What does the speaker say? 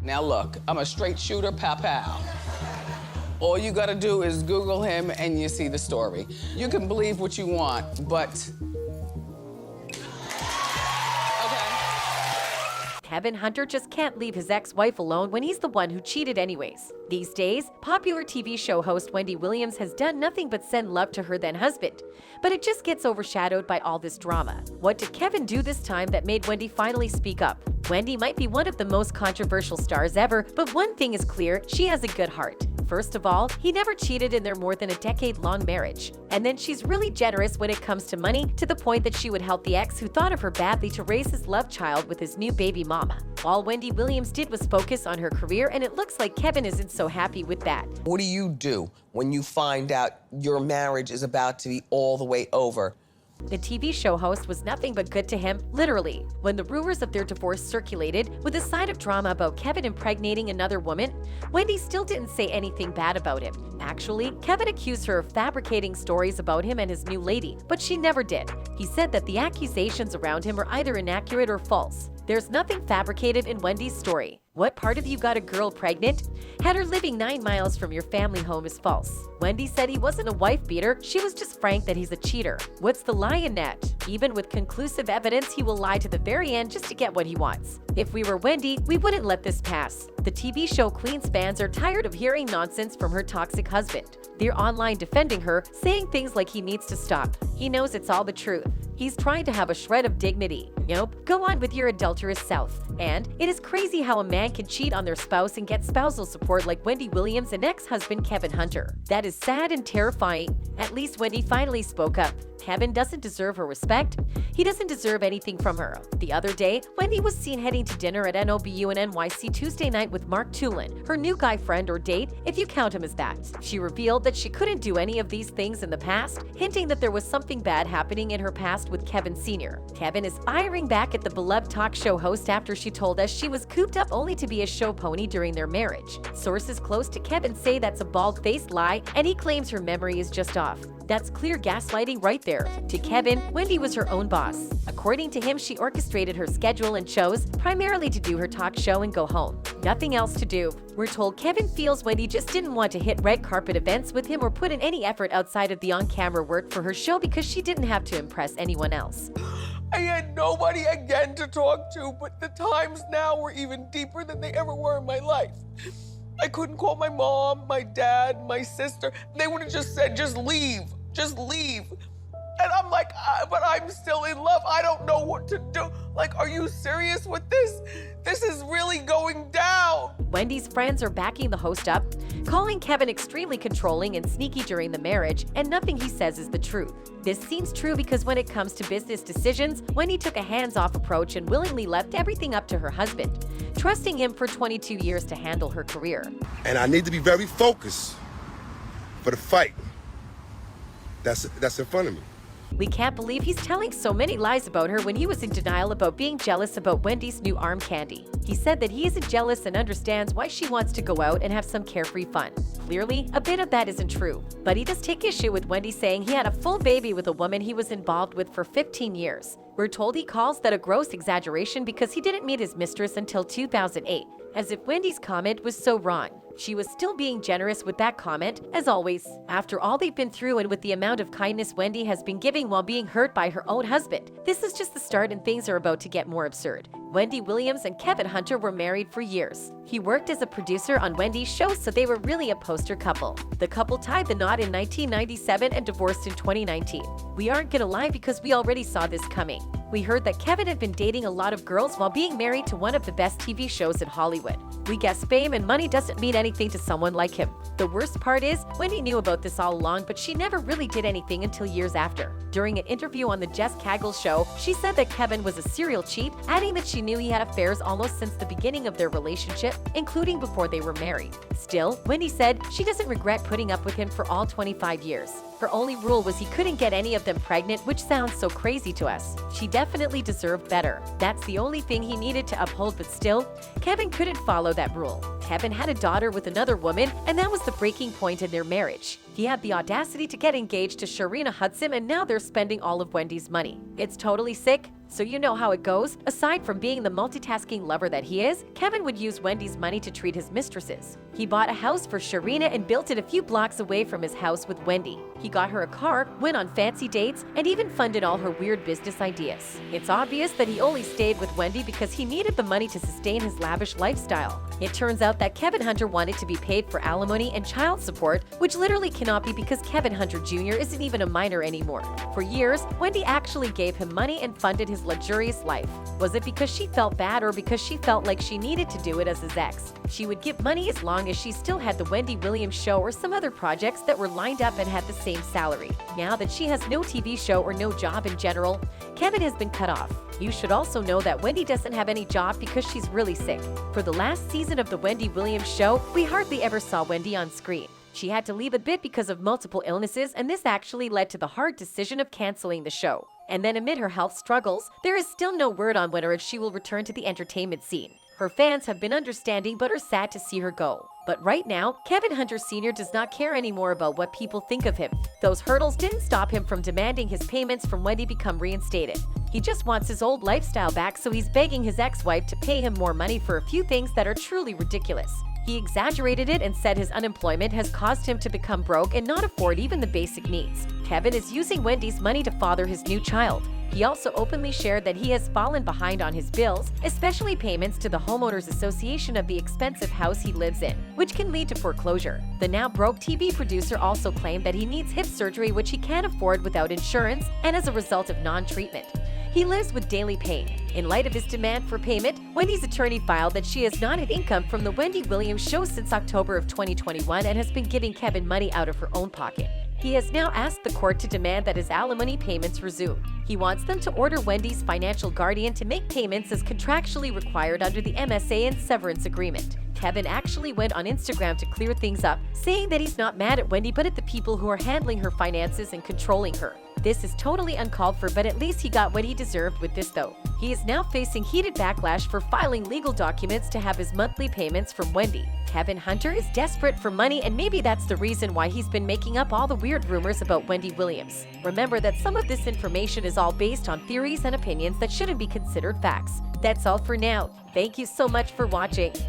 Now look, I'm a straight shooter, pow pow. All you gotta do is Google him and you see the story. You can believe what you want, but... Kevin Hunter just can't leave his ex-wife alone when he's the one who cheated anyways. These days, popular TV show host Wendy Williams has done nothing but send love to her then-husband. But it just gets overshadowed by all this drama. What did Kevin do this time that made Wendy finally speak up? Wendy might be one of the most controversial stars ever, but one thing is clear, she has a good heart. First of all, he never cheated in their more than a decade-long marriage. And then she's really generous when it comes to money, to the point that she would help the ex who thought of her badly to raise his love child with his new baby mama. All Wendy Williams did was focus on her career, and it looks like Kevin isn't so happy with that. What do you do when you find out your marriage is about to be all the way over? The TV show host was nothing but good to him, literally. When the rumors of their divorce circulated, with a side of drama about Kevin impregnating another woman, Wendy still didn't say anything bad about him. Actually, Kevin accused her of fabricating stories about him and his new lady, but she never did. He said that the accusations around him are either inaccurate or false. There's nothing fabricated in Wendy's story. What part of you got a girl pregnant? Had her living 9 miles from your family home is false. Wendy said he wasn't a wife beater, she was just frank that he's a cheater. What's the lie in that? Even with conclusive evidence, he will lie to the very end just to get what he wants. If we were Wendy, we wouldn't let this pass. The TV show Queen's fans are tired of hearing nonsense from her toxic husband. They're online defending her, saying things like he needs to stop. He knows it's all the truth. He's trying to have a shred of dignity. Nope, go on with your adulterous self. And it is crazy how a man can cheat on their spouse and get spousal support like Wendy Williams and ex-husband Kevin Hunter. That is sad and terrifying. At least Wendy finally spoke up. Kevin doesn't deserve her respect. He doesn't deserve anything from her. The other day, Wendy was seen heading to dinner at NOBU and NYC Tuesday night with Mark Tulin, her new guy friend or date, if you count him as that. She revealed that she couldn't do any of these things in the past, hinting that there was something bad happening in her past with Kevin Sr. Kevin is firing back at the beloved talk show host after she told us she was cooped up only to be a show pony during their marriage. Sources close to Kevin say that's a bald-faced lie, and he claims her memory is just off. That's clear gaslighting right there. To Kevin, Wendy was her own boss. According to him, she orchestrated her schedule and chose, primarily to do her talk show and go home. Nothing else to do. We're told Kevin feels Wendy just didn't want to hit red carpet events with him or put in any effort outside of the on-camera work for her show because she didn't have to impress anyone else. I had nobody again to talk to, but the times now were even deeper than they ever were in my life. I couldn't call my mom, my dad, my sister. They would have just said, just leave. Just leave. And I'm like, but I'm still in love. I don't know what to do. Like, are you serious with this? This is really going down. Wendy's friends are backing the host up, calling Kevin extremely controlling and sneaky during the marriage, and nothing he says is the truth. This seems true because when it comes to business decisions, Wendy took a hands-off approach and willingly left everything up to her husband, trusting him for 22 years to handle her career. And I need to be very focused for the fight that's in front of me. We can't believe he's telling so many lies about her when he was in denial about being jealous about Wendy's new arm candy. He said that he isn't jealous and understands why she wants to go out and have some carefree fun. Clearly, a bit of that isn't true. But he does take issue with Wendy saying he had a full baby with a woman he was involved with for 15 years. We're told he calls that a gross exaggeration because he didn't meet his mistress until 2008, as if Wendy's comment was so wrong. She was still being generous with that comment, as always. After all they've been through and with the amount of kindness Wendy has been giving while being hurt by her own husband, this is just the start and things are about to get more absurd. Wendy Williams and Kevin Hunter were married for years. He worked as a producer on Wendy's show, so they were really a poster couple. The couple tied the knot in 1997 and divorced in 2019. We aren't gonna lie because we already saw this coming. We heard that Kevin had been dating a lot of girls while being married to one of the best TV shows in Hollywood. We guess fame and money doesn't mean anything to someone like him. The worst part is, Wendy knew about this all along, but she never really did anything until years after. During an interview on the Jess Cagle show, she said that Kevin was a serial cheat, adding that she knew he had affairs almost since the beginning of their relationship, including before they were married. Still, Wendy said she doesn't regret putting up with him for all 25 years. Her only rule was he couldn't get any of them pregnant, which sounds so crazy to us. She definitely deserved better. That's the only thing he needed to uphold, but still, Kevin couldn't follow that rule. Kevin had a daughter with another woman, and that was the breaking point in their marriage. He had the audacity to get engaged to Sharina Hudson, and now they're spending all of Wendy's money. It's totally sick, So you know how it goes. Aside from being the multitasking lover that he is, Kevin would use Wendy's money to treat his mistresses. He bought a house for Sharina and built it a few blocks away from his house with Wendy. He got her a car, went on fancy dates, and even funded all her weird business ideas. It's obvious that he only stayed with Wendy because he needed the money to sustain his lavish lifestyle. It turns out that Kevin Hunter wanted to be paid for alimony and child support, which literally cannot be because Kevin Hunter Jr. isn't even a minor anymore. For years, Wendy actually gave him money and funded his luxurious life. Was it because she felt bad or because she felt like she needed to do it as his ex? She would give money as long as she still had the Wendy Williams show or some other projects that were lined up and had the same salary. Now that she has no TV show or no job in general, Kevin has been cut off. You should also know that Wendy doesn't have any job because she's really sick. For the last season of the Wendy Williams show, we hardly ever saw Wendy on screen. She had to leave a bit because of multiple illnesses, and this actually led to the hard decision of canceling the show. And then amid her health struggles, there is still no word on when or if she will return to the entertainment scene. Her fans have been understanding but are sad to see her go. But right now, Kevin Hunter Sr. does not care anymore about what people think of him. Those hurdles didn't stop him from demanding his payments from Wendy become reinstated. He just wants his old lifestyle back, so he's begging his ex-wife to pay him more money for a few things that are truly ridiculous. He exaggerated it and said his unemployment has caused him to become broke and not afford even the basic needs. Kevin is using Wendy's money to father his new child. He also openly shared that he has fallen behind on his bills, especially payments to the Homeowners Association of the expensive house he lives in, which can lead to foreclosure. The now broke TV producer also claimed that he needs hip surgery which he can't afford without insurance and as a result of non-treatment. He lives with daily pain. In light of his demand for payment, Wendy's attorney filed that she has not had income from the Wendy Williams show since October of 2021 and has been giving Kevin money out of her own pocket. He has now asked the court to demand that his alimony payments resume. He wants them to order Wendy's financial guardian to make payments as contractually required under the MSA and severance agreement. Kevin actually went on Instagram to clear things up, saying that he's not mad at Wendy but at the people who are handling her finances and controlling her. This is totally uncalled for, but at least he got what he deserved with this though. He is now facing heated backlash for filing legal documents to have his monthly payments from Wendy. Kevin Hunter is desperate for money, and maybe that's the reason why he's been making up all the weird rumors about Wendy Williams. Remember that some of this information is all based on theories and opinions that shouldn't be considered facts. That's all for now. Thank you so much for watching.